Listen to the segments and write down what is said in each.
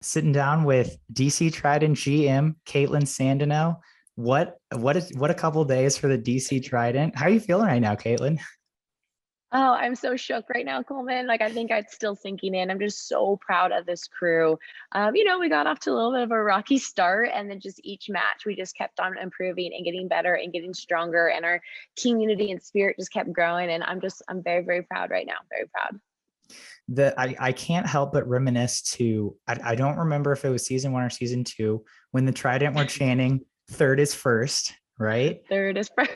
Sitting down with DC Trident GM Kaitlin Sandeno. What a couple days for the DC Trident. How are you feeling right now, Kaitlin? Oh, I'm so shook right now, Coleman. Like, I think it's still sinking in. I'm just so proud of this crew. We got off to a little bit of a rocky start, and then just each match, we just kept on improving and getting better and getting stronger, and our team unity and spirit just kept growing. And I'm very, very proud right now. Very proud. I can't help but reminisce to I don't remember if it was season one or season two when the Trident were chanting third is first, right? Third is first.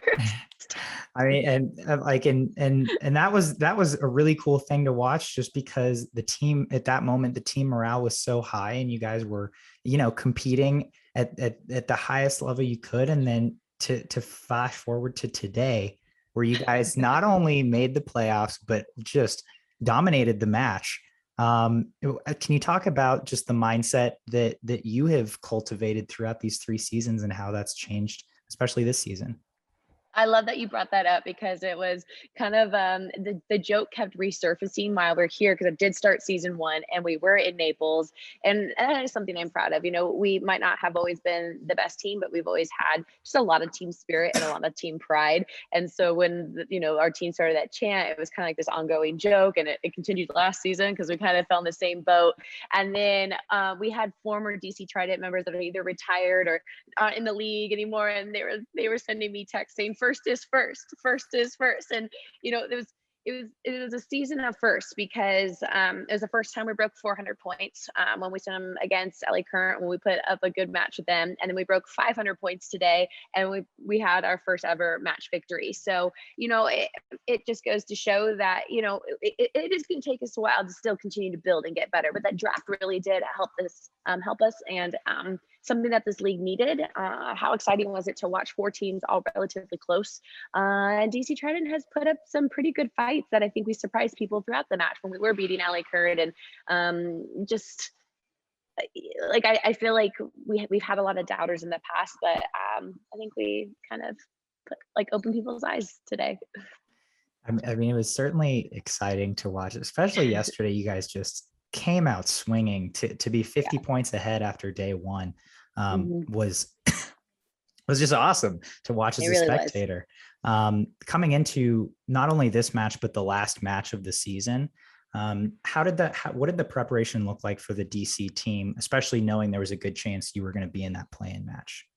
I mean, and like, and that was a really cool thing to watch, just because the team at that moment, the team morale was so high, and you guys were, competing at the highest level you could, and then to flash forward to today, where you guys not only made the playoffs but just dominated the match. Can you talk about just the mindset that you have cultivated throughout these 3 seasons and how that's changed, especially this season? I love that you brought that up because it was kind of the joke kept resurfacing while we're here, because it did start season one and we were in Naples, and that is something I'm proud of. We might not have always been the best team, but we've always had just a lot of team spirit and a lot of team pride. And so when our team started that chant, it was kind of like this ongoing joke, and it continued last season because we kind of fell in the same boat. And then we had former DC Trident members that are either retired or aren't in the league anymore, and they were sending me texts saying first is first is first. And it was a season of first, because it was the first time we broke 400 points when we sent them against LA Current, when we put up a good match with them, and then we broke 500 points today, and we had our first ever match victory. So it just goes to show that it is going to take us a while to still continue to build and get better, but that draft really did help us, and something that this league needed. How exciting was it to watch 4 teams all relatively close? And DC Trident has put up some pretty good fights that I think we surprised people throughout the match when we were beating LA Current. And just like, I feel like we've had a lot of doubters in the past, but I think we kind of opened people's eyes today. I mean, it was certainly exciting to watch, especially yesterday. You guys just came out swinging to be 50 points ahead after day one. Mhm. Was just awesome to watch as It a really was. spectator. Coming into not only this match but the last match of the season, what did the preparation look like for the DC team, especially knowing there was a good chance you were going to be in that play-in match?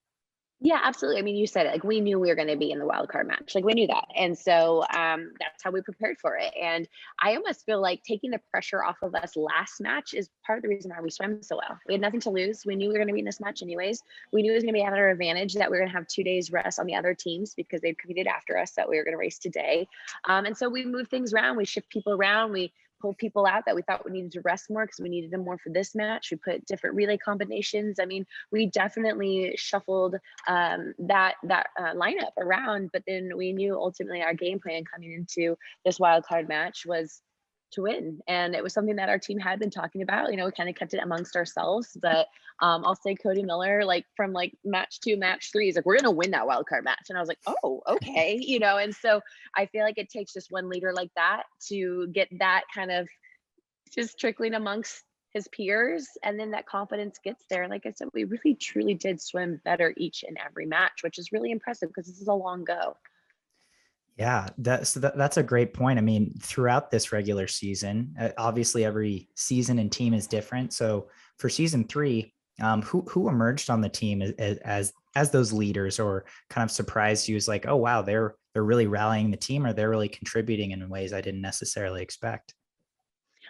Yeah, absolutely. I mean, you said it. Like, we knew we were going to be in the wild card match. Like, we knew that, and so that's how we prepared for it. And I almost feel like taking the pressure off of us last match is part of the reason why we swam so well. We had nothing to lose. We knew we were going to be in this match anyways. We knew it was going to be at our advantage that we were going to have 2 days rest on the other teams because they'd competed after us, that we were going to race today. And so we moved things around. We shift people around. We pulled people out that we thought we needed to rest more because we needed them more for this match. We put different relay combinations. I mean, we definitely shuffled that lineup around, but then we knew ultimately our game plan coming into this wild card match was to win, and it was something that our team had been talking about. We kind of kept it amongst ourselves, but I'll say Cody Miller, from match 2, match 3, is like, we're gonna win that wild card match, and I was like, oh, okay. And so I feel like it takes just one leader like that to get that kind of just trickling amongst his peers, and then that confidence gets there. And like I said, we really truly did swim better each and every match, which is really impressive because this is a long go. Yeah, that's a great point. I mean, throughout this regular season, obviously every season and team is different. So for season 3, who emerged on the team as those leaders, or kind of surprised you as like, oh wow, they're really rallying the team, or they're really contributing in ways I didn't necessarily expect?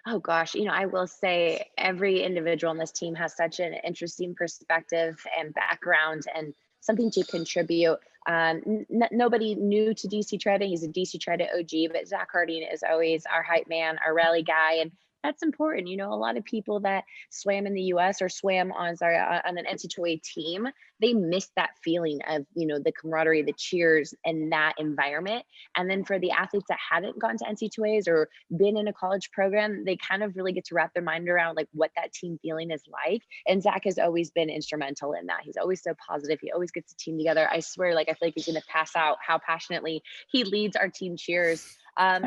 Oh gosh, I will say every individual on this team has such an interesting perspective and background and something to contribute. Nobody new to DC Trident. He's a DC Trident OG, but Zach Harting is always our hype man, our rally guy, and that's important. A lot of people that swam in the U.S. or swam on an NCAA team, they miss that feeling of the camaraderie, the cheers, and that environment. And then for the athletes that hadn't gone to NCAAs or been in a college program, they kind of really get to wrap their mind around what that team feeling is like. And Zach has always been instrumental in that. He's always so positive. He always gets the team together. I swear, I feel like he's going to pass out how passionately he leads our team cheers. And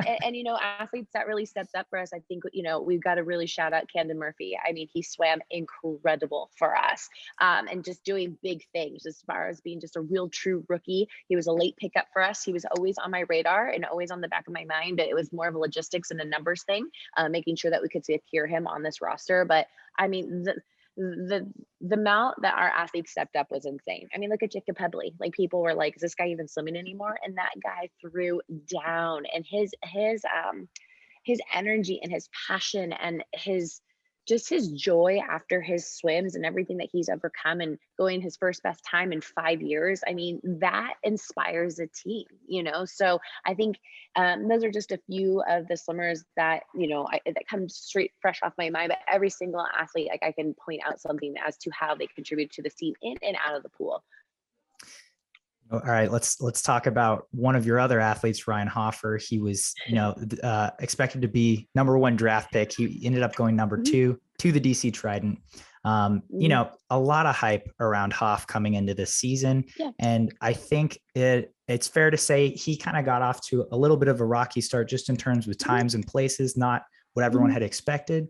athletes that really stepped up for us, I think, we've got to really shout out Camden Murphy. I mean, he swam incredible for us, and just doing big things as far as being just a real true rookie. He was a late pickup for us. He was always on my radar and always on the back of my mind, but it was more of a logistics and a numbers thing, making sure that we could secure him on this roster. But I mean, the amount that our athletes stepped up was insane. I mean, look at Jacob Pebley. Like, people were like, is this guy even swimming anymore? And that guy threw down, and his energy and his passion and his joy after his swims and everything that he's overcome, and going his first best time in 5 years. I mean, that inspires a team, So I think those are just a few of the swimmers that, that come straight fresh off my mind. But every single athlete, like, I can point out something as to how they contribute to the team in and out of the pool. All right, let's talk about one of your other athletes, Ryan Hoffer. He was, expected to be #1 draft pick. He ended up going number 2 to the DC Trident. A lot of hype around Hoff coming into this season. Yeah. And I think it's fair to say he kind of got off to a little bit of a rocky start, just in terms of times and places, not what everyone had expected.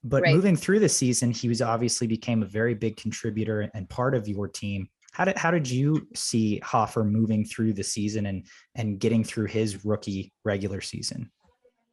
But moving through the season, he was obviously became a very big contributor and part of your team. How did you see Hoffer moving through the season and getting through his rookie regular season?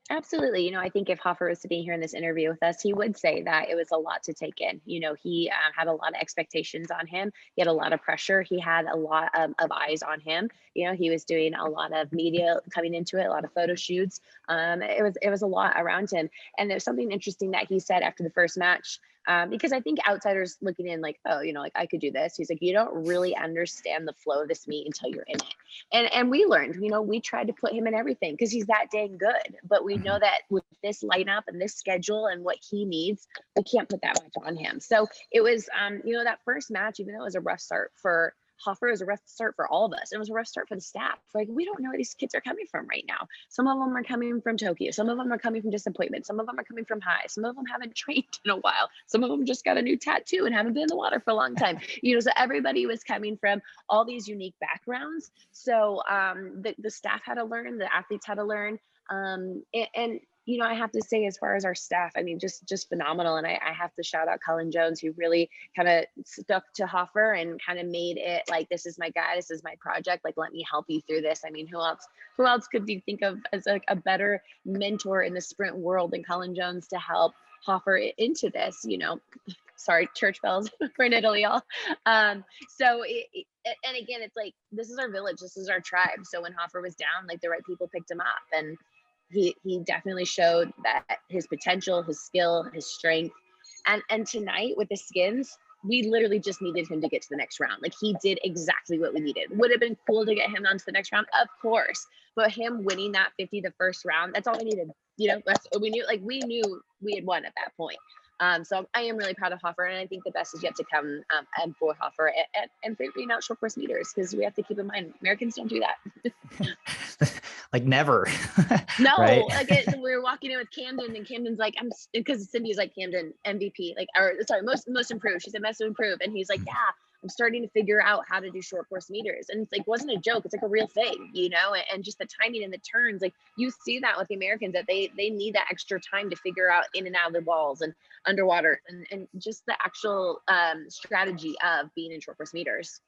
Absolutely. I think if Hoffer was sitting here in this interview with us, he would say that it was a lot to take in. He had a lot of expectations on him. He had a lot of pressure. He had a lot of eyes on him. He was doing a lot of media coming into it, a lot of photo shoots. It was a lot around him. And there's something interesting that he said after the first match, because I think outsiders looking in like, oh, like, I could do this. He's like, you don't really understand the flow of this meet until you're in it. And we learned, we tried to put him in everything because he's that dang good. But we know that with this lineup and this schedule and what he needs, we can't put that much on him. So it was, that first match, even though it was a rough start for Hoffer, is a rough start for all of us. It was a rough start for the staff. Like, we don't know where these kids are coming from right now. Some of them are coming from Tokyo. Some of them are coming from disappointment. Some of them are coming from high. Some of them haven't trained in a while. Some of them just got a new tattoo and haven't been in the water for a long time. So everybody was coming from all these unique backgrounds. So the staff had to learn, the athletes had to learn. And I have to say, as far as our staff, I mean, just phenomenal. And I have to shout out Cullen Jones, who really kind of stuck to Hoffer and kind of made it like, this is my guy, this is my project. Like, let me help you through this. I mean, who else could you think of as a better mentor in the sprint world than Cullen Jones to help Hoffer into this? Sorry, church bells for in Italy, y'all. And again, it's like, this is our village, this is our tribe. So when Hoffer was down, like, the right people picked him up, and he definitely showed that his potential, his skill, his strength. And tonight with the skins, we literally just needed him to get to the next round. Like, he did exactly what we needed. Would have been cool to get him on to the next round, of course. But him winning that 50 the first round, that's all we needed. That's what we knew. Like, we knew we had won at that point. So I am really proud of Hoffer, and I think the best is yet to come, and for Hoffer and for being out short course meters, because we have to keep in mind, Americans don't do that. Like, never. No, right? like, we were walking in with Camden, and Camden's like, because Cindy's like, Camden MVP, like, or sorry, most improved. She said most improved, and he's like, yeah, I'm starting to figure out how to do short course meters. And it's like, wasn't a joke. It's like a real thing, and just the timing and the turns, like, you see that with the Americans, that they need that extra time to figure out in and out of the walls and underwater, and just the actual strategy of being in short course meters.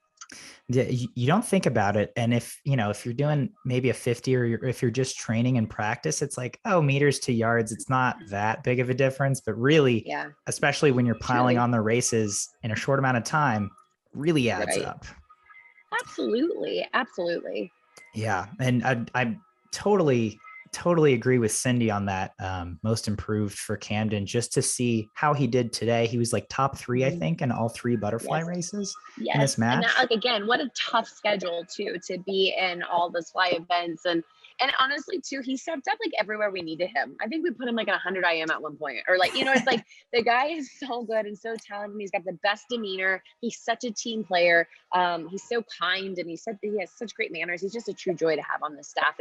Yeah, you don't think about it. And if you're doing maybe a 50, or if you're just training in practice, it's like, oh, meters to yards, it's not that big of a difference. But really, especially when you're piling on the races in a short amount of time, really adds up. Absolutely. Yeah. And I totally agree with Cindy on that. Most improved for Camden, just to see how he did today. He was like top 3, I think, in all 3 butterfly races in this match. And that, like, again, what a tough schedule too, to be in all those fly events. And honestly too, he stepped up like everywhere we needed him. I think we put him like at 100 IM at one point, or like, it's like, the guy is so good and so talented. He's got the best demeanor. He's such a team player. He's so kind, and he has such great manners. He's just a true joy to have on the staff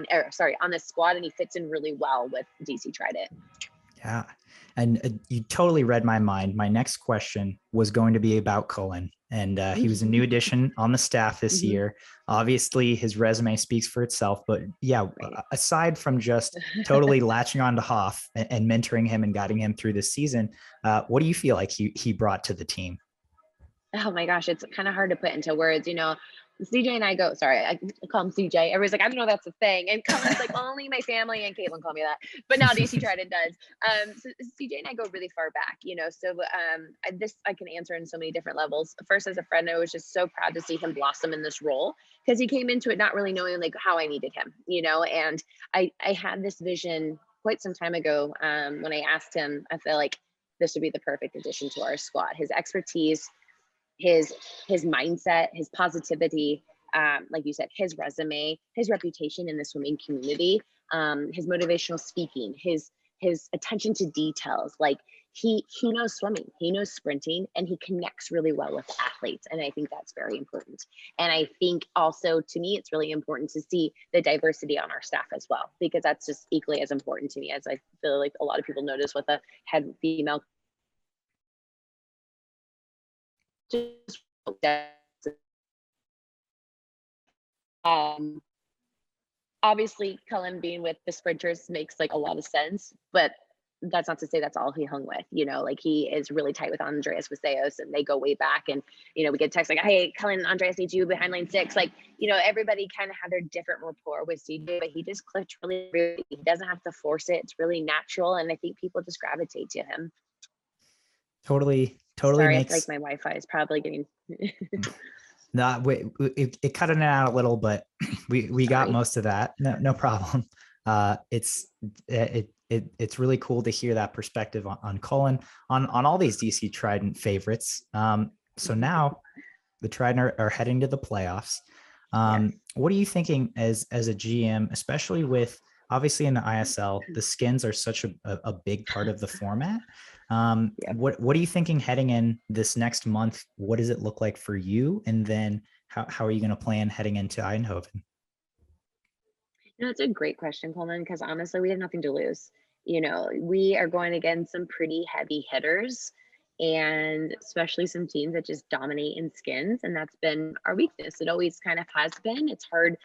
on this squad, and he fits in really well with DC Trident. Yeah. And you totally read my mind. My next question was going to be about Cullen. And he was a new addition on the staff this year. Obviously, his resume speaks for itself. But yeah, Right. aside from just totally latching on to Hoff and mentoring him and guiding him through this season, what do you feel like he brought to the team? Oh my gosh, it's kind of hard to put into words. CJ and I go, sorry, I call him CJ. Everybody's like, I don't know that's a thing. And Cullen's like, only my family and Kaitlin call me that. But now DC Trident does. So CJ and I go really far back, so this I can answer in so many different levels. First, as a friend, I was just so proud to see him blossom in this role because he came into it not really knowing like how I needed him, and I had this vision quite some time ago when I asked him. I feel like this would be the perfect addition to our squad. His expertise, his mindset, his positivity, like you said, his resume, his reputation in the swimming community, his motivational speaking, his attention to details. Like he knows swimming, he knows sprinting, and he connects really well with athletes. And I think that's very important. And I think also to me, it's really important to see the diversity on our staff as well, because that's just equally as important to me, as I feel like a lot of people notice with a head female. Just obviously Cullen being with the sprinters makes like a lot of sense, but that's not to say that's all he hung with. Like he is really tight with Andreas Vaseos, and they go way back. And we get texts like, hey, Cullen, Andreas needs you behind lane 6. Like, everybody kind of had their different rapport with CJ, but he just clicked really, really. He doesn't have to force it. It's really natural, and I think people just gravitate to him. Totally Sorry, makes. I feel like my Wi-Fi is probably getting. No, it cut in and out a little, but we got most of that. No problem. It's really cool to hear that perspective on Cullen, on all these DC Trident favorites. So now the Trident are heading to the playoffs. Yes. What are you thinking as a GM, especially with obviously in the ISL, the skins are such a big part of the format. Yep. What are you thinking heading in this next month? What does it look like for you? And then how are you going to plan heading into Eindhoven? It's a great question, Coleman, because honestly, we have nothing to lose. We are going against some pretty heavy hitters, and especially some teams that just dominate in skins. And that's been our weakness. It always kind of has been. It's hard.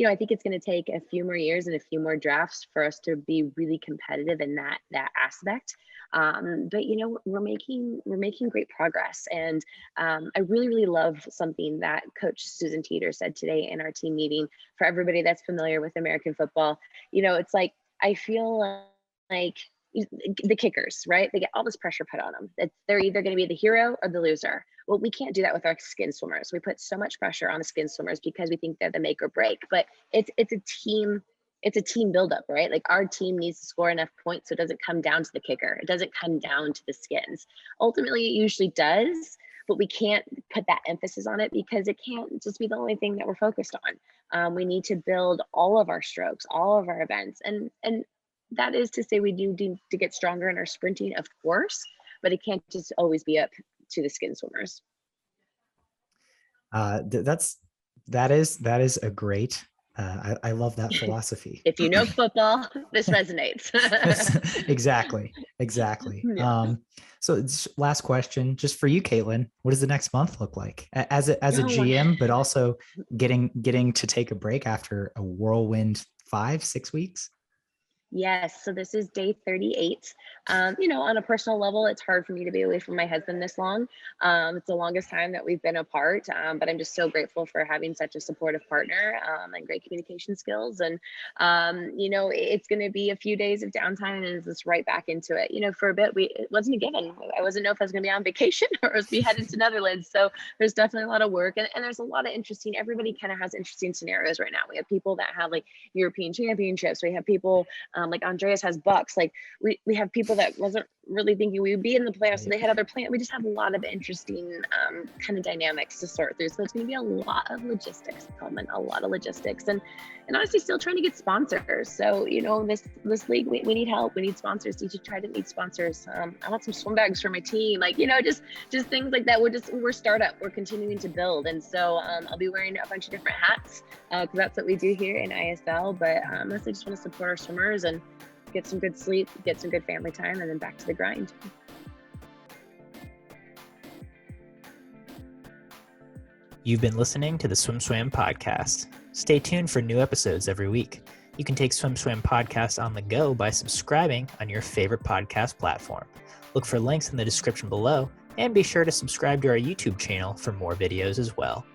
I think it's going to take a few more years and a few more drafts for us to be really competitive in that aspect. But we're making great progress. And I really, really love something that Coach Susan Teeter said today in our team meeting. For everybody that's familiar with American football, it's like, I feel like the kickers, right? They get all this pressure put on them. They're either going to be the hero or the loser. Well, we can't do that with our skin swimmers. We put so much pressure on the skin swimmers because we think they're the make or break. But it's a team. It's a team buildup, right? Like our team needs to score enough points so it doesn't come down to the kicker. It doesn't come down to the skins. Ultimately, it usually does, but we can't put that emphasis on it because it can't just be the only thing that we're focused on. We need to build all of our strokes, all of our events, and that is to say we do need to get stronger in our sprinting, of course, but it can't just always be up to the skin swimmers. That is a great. I love that philosophy. If you know football, this resonates. Exactly. Yeah. So last question, just for you, Kaitlin, what does the next month look like as a GM, but also getting to take a break after a whirlwind 5-6 weeks? Yes. So this is day 38. On a personal level, it's hard for me to be away from my husband this long. It's the longest time that we've been apart, but I'm just so grateful for having such a supportive partner and great communication skills. And, it's going to be a few days of downtime and it's just right back into it. For a bit, it wasn't a given. I wasn't know if I was going to be on vacation or was be headed to Netherlands. So there's definitely a lot of work and there's a lot of everybody kind of has interesting scenarios right now. We have people that have like European championships. We have people like Andreas has Bucks. Like we have people that wasn't really thinking we would be in the playoffs, so they had other plans. We just have a lot of interesting kind of dynamics to sort through. So it's going to be a lot of logistics, Coleman, a lot of logistics, and honestly, still trying to get sponsors. So this league, we need help. We need sponsors. DC Trident needs sponsors. I want some swim bags for my team. Like just things like that. We're startup. We're continuing to build, and so I'll be wearing a bunch of different hats because that's what we do here in ISL. But mostly just want to support our swimmers and get some good sleep, get some good family time, and then back to the grind. You've been listening to the SwimSwam podcast. Stay tuned for new episodes every week. You can take SwimSwam podcast on the go by subscribing on your favorite podcast platform. Look for links in the description below, and be sure to subscribe to our YouTube channel for more videos as well.